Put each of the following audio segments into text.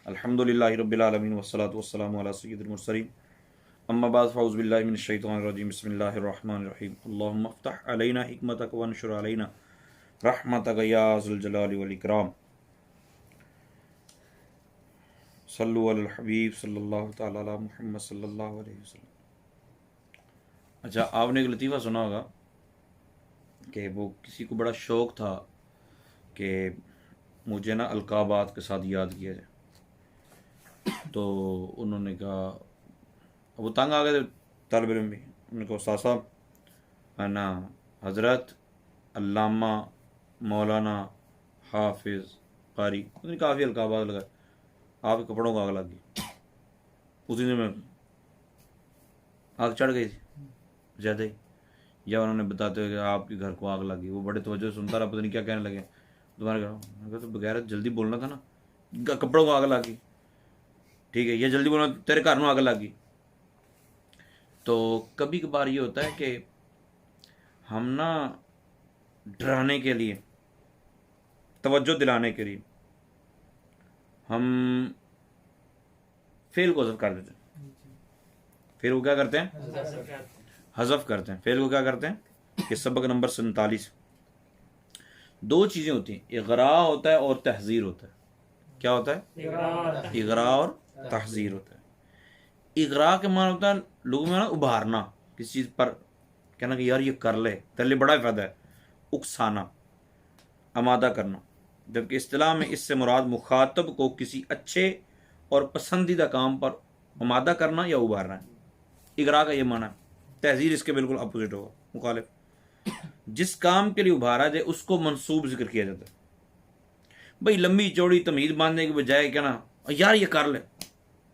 अल्हम्दुलिल्लाहि रब्बिल आलमीन वस्सलातु वस्सलामु अला सय्यिदिल मुरसलीन अम्मा बाद फ़अऊज़ु बिल्लाहि मिनश शैतानिर रजीम बिस्मिल्लाहिर रहमानिर रहीम अल्लाहुम्मा अफ़्तह अलैना हिकमतक वंशुर अलैना रहमतक या ज़ुल जलाली वल इकराम। सल्लु अलल हबीब सल्लल्लाहु तआला अला मुहम्मद सल्लल्लाहु अलैहि वसल्लम। अच्छा, आपने एक लतीफ़ा सुना होगा कि वो किसी को बड़ा शौक़ था कि मुझे ना अलकाबात के साथ याद किया जाए, तो उन्होंने कहा, वो तंग आ गए थे तालिब इल्म भी। उन्होंने कहा उस्ताद साहब, है ना, हज़रत अल्लामा मौलाना हाफिज़ कारी, उन्होंने काफ़ी अलकाबात लगाए, आपके कपड़ों को आग लग गई। उसी दिन में आग चढ़ गई थी ज़्यादा ही, या उन्होंने बताते हुए कि आपके घर को आग लगी। वो बड़े तवज्जो सुनता रहा, पता नहीं क्या कहने लगे, तुम्हारे घर। तो बगैर जल्दी बोलना था ना, कपड़ों को आग लगी, ठीक है, ये जल्दी बोलना तेरे घर में आग लगी। तो कभी कभार ये होता है कि हम ना डराने के लिए, तवज्जो दिलाने के लिए हम फेल को हज़फ कर देते हैं। फेल को क्या करते हैं? हज़फ करते हैं। फेल को क्या करते हैं? कि सबक नंबर 47, दो चीज़ें होती हैं, इग़रा होता है और तहज़ीर होता है। क्या होता है? इग़रा और तहज़ीर होता है। इग़रा के माना होता है लोगों में ना उभारना, किसी चीज़ पर कहना कि यार ये कर ले, तेरे लिए बड़ा फ़ायदा है, उकसाना, आमादा करना। जबकि इस्तिलाह में इससे मुराद मुखातब को किसी अच्छे और पसंदीदा काम पर आमादा करना या उभारना है। इग़रा का ये माना है। तहज़ीर इसके बिल्कुल अपोजिट होगा, मुखालिफ। जिस काम के लिए उभारा जाए उसको मंसूब जिक्र किया जाता है। भाई लंबी चौड़ी तमीज़ बांधने के बजाय क्या ना, यार ये कर ले,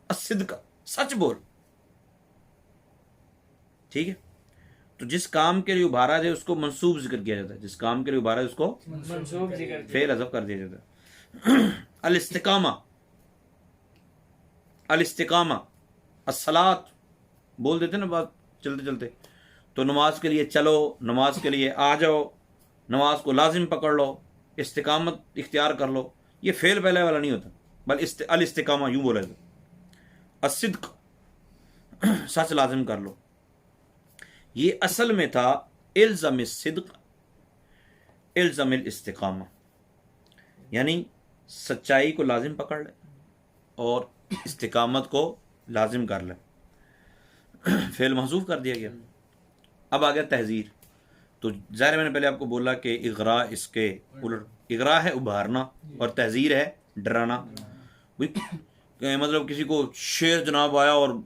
सिद्क़, सच बोल, ठीक है। तो जिस काम के लिए उभारा जाए उसको मंसूब जिक्र किया जाता है। जिस काम के लिए उभारा है उसको मंसूब जिक्र, फेल हज़फ कर दिया जाता है। अल इस्तिकामा, अल इस्तिकामा, अस्सलात बोल देते ना बात चलते चलते, तो नमाज के लिए चलो, नमाज के लिए आ जाओ, नमाज को लाजिम पकड़ लो, इस्तिकामत इख्तियार कर लो। ये फेल पहले वाला नहीं होता, बल अल इस्तिकामा यूँ बोला जाता। अस्सिद्क़, सच लाजिम कर लो। ये असल में था इल्ज़म सिद्क़ इल्ज़म इस्तिकामा, यानी सच्चाई को लाजिम पकड़ ले और इस्तिकामत को लाजिम कर ले। फेल महसूफ कर दिया गया। अब आ गया तहज़ीर। तो ज़ाहिर मैंने पहले आपको बोला कि इग़रा इसके उलट, इग़रा है उभारना और तहज़ीर है डराना। मतलब किसी को शेर जनाब आया और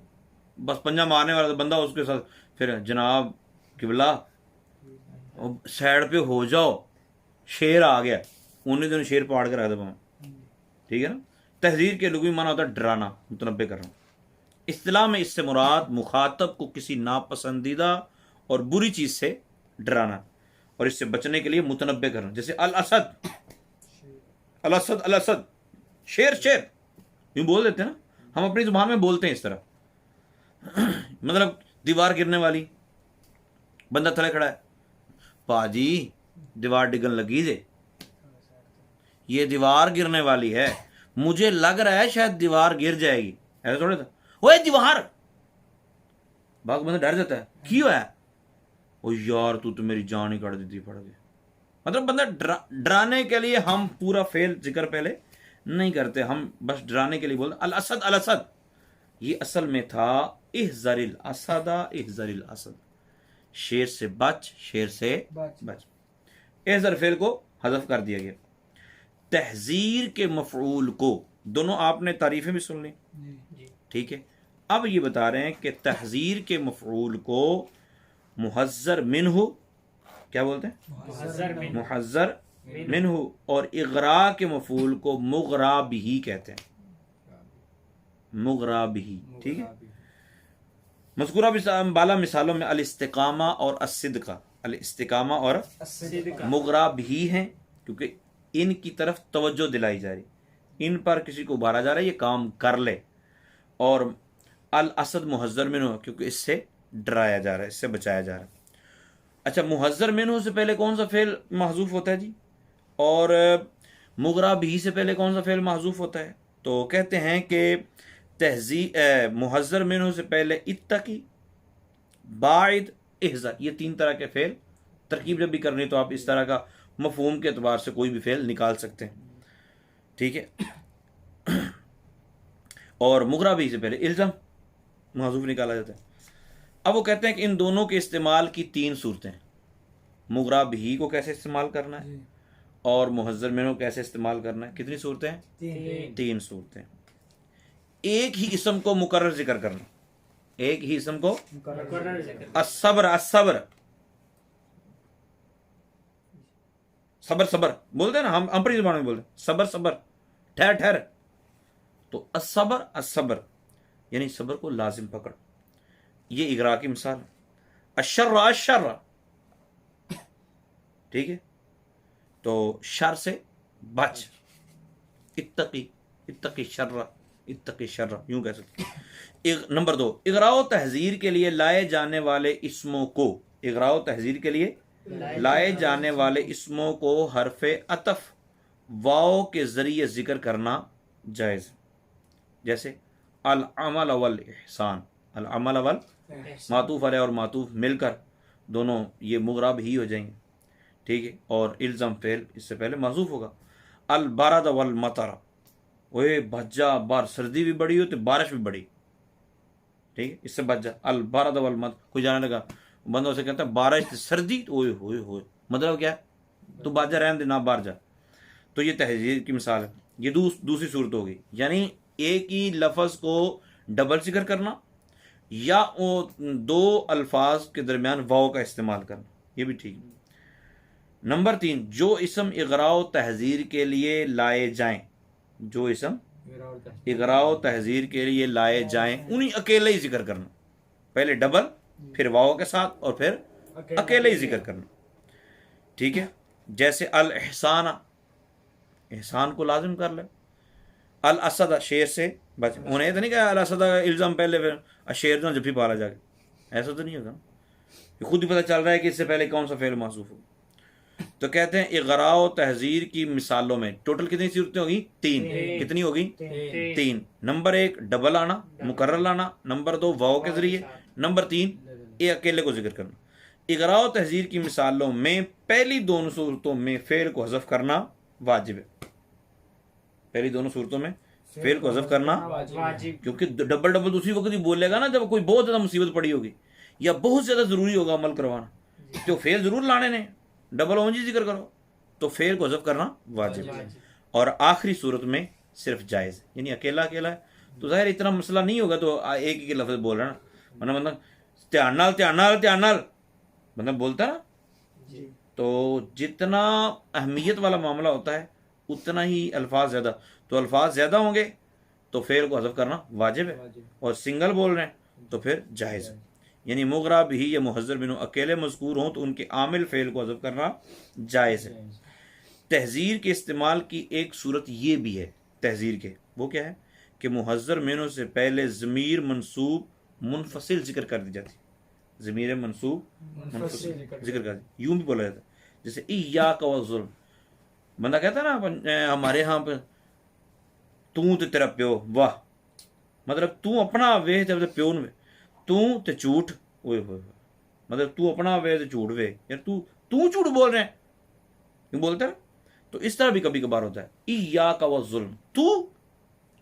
बस पंजा मारने वाला बंदा, उसके साथ फिर जनाब किबला साइड पे हो जाओ, शेर आ गया, उन्हीं दिन शेर पाड़ के रख दे, ठीक है ना। तहज़ीर के लुग़वी माना होता है डराना, मुतनब्बे करना। इस्तिलाह में इससे मुराद मुखातब को किसी नापसंदीदा और बुरी चीज़ से डराना और इससे बचने के लिए मुतनब्बे करना। जैसे अल असद, अल असद, अल असद, शेर शेर, यूँ बोल देते हैं ना, हम अपनी ज़ुबान में बोलते हैं इस तरह। मतलब दीवार गिरने वाली, बंदा थले खड़ा है, पाजी दीवार डिगन लगी जे, ये दीवार गिरने वाली है, मुझे लग रहा है शायद दीवार गिर जाएगी, ऐसा थोड़ा था। ओए दीवार, बाग बंदा डर जाता है, क्यों है? ओ यार तू तो मेरी जान ही काट दी थी, पड़ गई। मतलब बंदा डराने के लिए हम पूरा फेल जिक्र पहले नहीं करते, हम बस डराने के लिए बोलते अल असद, अल असद। ये असल में था इहज़रिल असदा, इहज़रिल असद, शेर से बच, शेर से बच। इहज़र फेल को हज़फ कर दिया गया। तहज़ीर के मफ़ऊल को, दोनों आपने तारीफें भी सुन ली, ठीक है। अब ये बता रहे हैं कि तहज़ीर के मफ़ऊल को मुहज़्ज़र मिन्हु, क्या बोलते हैं? मुहज़्ज़र मिन्हु, और इग़रा के मफ़ऊल को मुग़रा बिही कहते हैं, मुग़रा बिही, ठीक है। मज़कूरा बाला मिसालों में अल इस्तिकामा और अस्सिद्क़, अल इस्तिकामा और मुग़रा बिही हैं, क्योंकि इनकी तरफ तवज्जो दिलाई जा रही, इन पर किसी को उभारा जा रहा है ये काम कर ले। और अल असद मुहज़्ज़र मिन्हु, क्योंकि इससे डराया जा रहा है, इससे बचाया जा रहा है। अच्छा, मुहज़्ज़र मिन्हु से पहले कौन सा फेल महज़ूफ़ होता है जी? और मुग़रा बिही से पहले कौन सा फेल महज़ूफ़ होता है? तो कहते हैं कि तहजीब मुहज्जर मिन्हु से पहले इत्तकी, बाइद, इहज़र, ये 3 तरह के फेल तरकीब जब भी करनी तो आप इस तरह का मफहूम के एतबार से कोई भी फेल निकाल सकते हैं, ठीक है। और मुगरा भी से पहले इल्ज़म महजूफ निकाला जाता है। अब वो कहते हैं कि इन दोनों के इस्तेमाल की 3 सूरतें, मुगरा भी को कैसे इस्तेमाल करना है और मुहज्जर मिन्हु कैसे इस्तेमाल करना है। कितनी सूरतें हैं? 3 सूरतें। एक ही इसम को मुकर्रर जिक्र करना, एक ही इसम को अस्सब्र, अस्सब्र, सबर सबर बोलते हैं ना, हम अपनी जुबान में बोलते हैं सबर सबर, ठहर ठहर। तो अस्सबर अस्सबर यानी सबर को लाजिम पकड़, ये इगरा की मिसाल। अशर्रा अशर्रा, ठीक है, तो शर से बच, इत्तकी इत्तकी शर्रा, इत्तकी शर्रा, यूं कह सकते। नंबर 2, इगराओ तहजीर के लिए लाए जाने वाले इसमों को, इगराओ तहजीर के लिए लाए जाने वाले इसमों को हरफे अतफ वाओ के जरिए जिक्र करना जायज़। जैसे अल अमल वल इहसान, अल अमल वल, मातूफ अलैह और मातूफ मिलकर दोनों ये मुगरा भी हो जाएंगे, ठीक है। और इल्ज़म फेल इससे पहले महजूफ होगा। अल बरद वल मतर, ओए भज्जा, बार सर्दी भी बड़ी हो तो बारिश भी बड़ी, ठीक है, इससे बच जा। अल बरद वल मत, कोई जाने लगा बंदों से कहता है बारिश सर्दी, ओए होए होए, मतलब क्या है, तो बाजा रहने दे, ना बाहर जा। तो ये तहजीर की मिसाल है। ये दूसरी सूरत होगी, यानी एक ही लफ्ज़ को डबल जिक्र करना या वो 2 अल्फाज के दरमियान वाव का इस्तेमाल करना, ये भी ठीक है। नंबर 3, जो इसम इगराओ तहजीर के लिए लाए जाएं, जो इसम इगराओ तहजीर के लिए लाए जाएं उन्हीं अकेले ही जिक्र करना, पहले डबल फिर वाव के साथ और फिर अकेले ही जिक्र करना, ठीक है। जैसे अल एहसाना, एहसान को लाजिम कर ले। अल असद, शेर से बच, उन्हें तो नहीं कहा अल असद इल्ज़ाम पहले फिर शेर तो जब भी पाला जाके, ऐसा तो नहीं होगा, खुद ही पता चल रहा है कि इससे पहले कौन सा फेल मासूफ हो। तो कहते हैं इगराओ तहजीर की मिसालों में टोटल कितनी सूरतें होगी? 3। कितनी होगी? 3। नंबर 1 डबल आना, मुकर्रर लाना। नंबर 2 वाव के जरिए। नंबर 3 ये अकेले को जिक्र करना। इगराओ तहजीर की मिसालों में पहली दोनों सूरतों में फेल को हज़फ करना वाजिब है। पहली दोनों सूरतों में फेल को हज़फ करना वाजिब, क्योंकि डबल डबल दूसरी वक्त ही बोलेगा ना जब कोई बहुत ज़्यादा मुसीबत पड़ी होगी या बहुत ज़्यादा ज़रूरी होगा अमल करवाना, तो फेल ज़रूर लाने ने, डबल ओंजी जिक्र करो, तो फेल को हज़फ करना वाजिब। और आखिरी सूरत में सिर्फ जायज़, यानी अकेला अकेला है तो ज़ाहिर इतना मसला नहीं होगा, तो एक ही लफ्ज़ बोल रहा है ना, मतलब ध्यान नाल ध्यान नाल ध्यान नाल मतलब बोलता है ना, तो जितना अहमियत वाला मामला होता है उतना ही अल्फाज ज़्यादा, तो अल्फाज ज़्यादा होंगे तो फेल को हज़फ करना वाजिब है, और सिंगल बोल रहे हैं तो फिर जायज़। यानी मुगरा भी या मुहज्जर बिनु अकेले मज़कूर हों तो उनके आमिल फेल को हज़फ करना जायज़ है। तहजीर के इस्तेमाल की एक सूरत ये भी है तहजीर के, वो क्या है कि मुहज्जर मिनु से पहले ज़मीर मंसूब मुनफसिल जिक्र कर दी जाती, ज़मीर मंसूब मुनफसिल जिक्र कर दी, यूं भी बोला जाता है। जैसे इय्याका व ज़ुल्म, बंदा कहता है ना हमारे यहाँ पे तू ते तेरा प्यो, वाह, मतलब तू अपना वे ते प्यो ने, तू ते झूठ, ओए होए, मतलब तू अपना वे ते झूठ वे, यार तू झूठ बोल रहे हैं, क्यों बोलते हैं। तो इस तरह भी कभी कभार होता है। इय्याका व ज़ुल्म, तू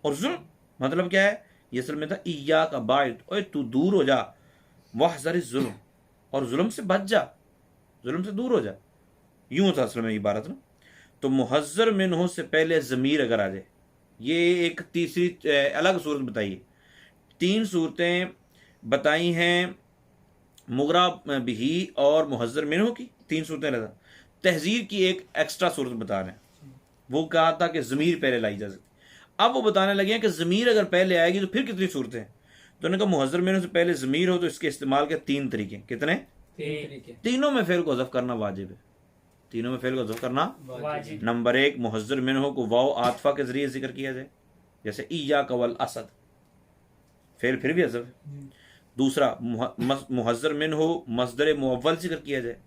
और जुल्म, मतलब क्या है, ये असल में था इय्याका बाइद, ओए तू दूर हो जा, वहज़र जुल्म, और जुल्म से बच जा, जुल्म से दूर हो जा, यूं था असल में इबारत ना। तो मुहज्जर मिन्हु से पहले ज़मीर अगर आ जाए, ये एक तीसरी अलग सूरत बताइए। 3 सूरतें बताई हैं मुगरा बिही और मुहज्जर मिन्हु की, 3 सूरतें लगा। तहजीर की एक एक्स्ट्रा सूरत बता रहे हैं, वो कहा था कि ज़मीर पहले लाई जा सकती, अब वो बताने लगे हैं कि ज़मीर अगर पहले आएगी तो फिर कितनी सूरतें हैं। तो उन्होंने कहा मुहज्जर मिन्हु से पहले ज़मीर हो तो इसके इस्तेमाल के 3 तरीके, कितने? 3। तीनों में फेल को हज़फ करना वाजिब है, तीनों में फेल को हज़फ करना वाजिब। नंबर 1 मुहज्जर मिन्हु को वाव आतफा के जरिए जिक्र किया जाए, जैसे इय्याका वल असद, फेल फिर भी हज़फ है। दूसरा मुहज्जर मिन्हु मस्दर मुअव्वल जिक्र किया जाए,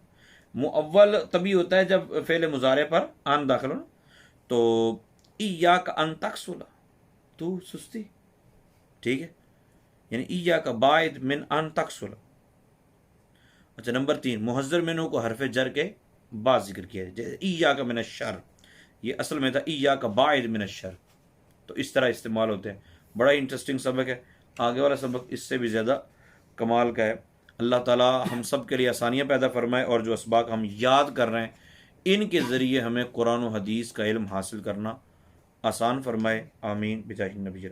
मुअव्वल तभी होता है जब फेल मुजारे पर आन दाखिल हो, तो इय्याका अन तक्सुला, तू सुस्ती, ठीक है, यानी ईया का बायद मिन अन तकसुल। अच्छा, नंबर 3, मुहज्जर मिनहु को हरफ जर के बाद जिक्र किया है, जैसे ईया का मिन शर, ये असल में था ईया का बायद मिन शर, तो इस तरह इस्तेमाल होते हैं। बड़ा इंटरेस्टिंग सबक है, आगे वाला सबक इससे भी ज़्यादा कमाल का है। अल्लाह ताला हम सब के लिए आसानियाँ पैदा फरमाए, और जो असबाक हम याद कर रहे हैं इनके ज़रिए हमें कुरान और हदीस का इल्म हासिल करना आसान फरमाए। आमीन बिजाहि नबी।